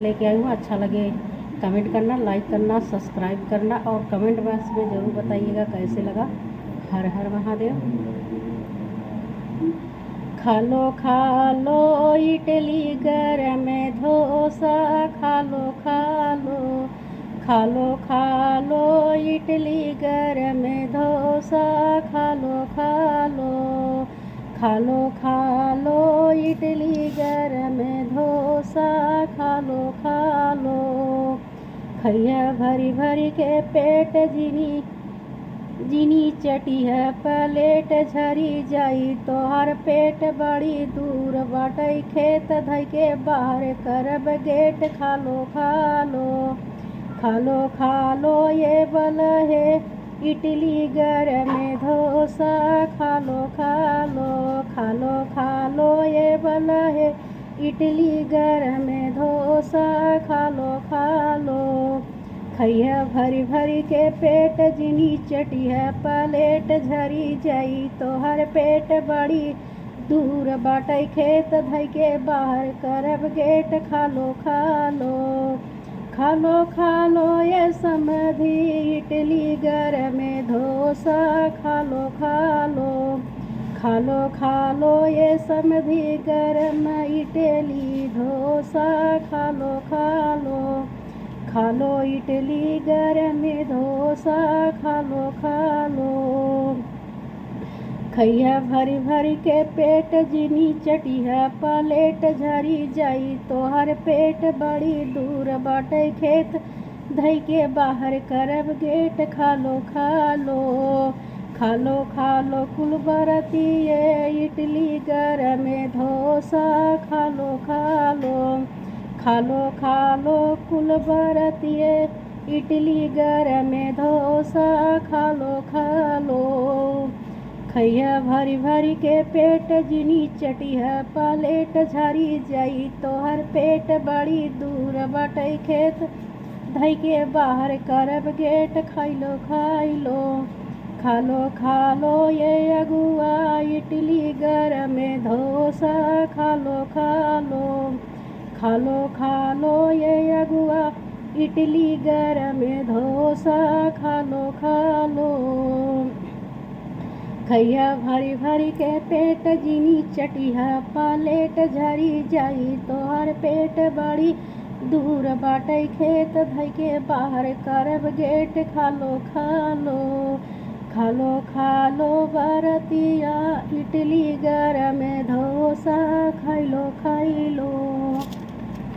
लेके आई हूँ। अच्छा लगे कमेंट करना, लाइक करना, सब्सक्राइब करना और कमेंट बॉक्स में ज़रूर बताइएगा कैसे लगा। हर हर महादेव। खा लो इडली गरम डोसा, खा लो इडली गरम डोसा, खा लो इडली गरम डोसा, खा लो। खैया भरी भरी के पेट जिनी जिनी चटी है प्लेट झरी जाई तोहर पेट बड़ी दूर बाटै खेत धइ के बाहर करब गेट। खा लो ये बल है इडली गरम डोसा, खा लो ये बल है इडली गरम डोसा, खा लो। खैया भरी भरी के पेट जिनी चटी है प्लेट झरी जाई तोहर पेट बड़ी दूर बाटै खेत धइ के बाहर करब गेट। खा लो ये समधी इडली गरम डोसा, खा लो ये समधी गरम इडली डोसा, खा लो इडली गरम डोसा, खा लो। खैया भरी भरी के पेट जिनी चटी है प्लेट झरी जाई तोहर पेट बड़ी दूर बाटै खेत धइ के बाहर करब गेट। खा लो कुल बरतिए इडली गरम डोसा, खा लो कुल बरतिए इडली गरम डोसा, खा लो। खैया भरी भरी के पेट जिनी चटी है प्लेट झरी जाई तोहर पेट बड़ी दूर बाटै खेत धइ के बाहर करब गेट। खा लो ये अगुआ इडली गरम डोसा, खा लो ये अगुआ इडली गरम डोसा, खा लो। खैया भरी भरी के पेट जिनी चटी है प्लेट झरी जाई तोहर पेट बड़ी दूर बाटै खेत धइ के बाहर करब गेट। खा लो बरतिया इडली गरम डोसा, खा लो।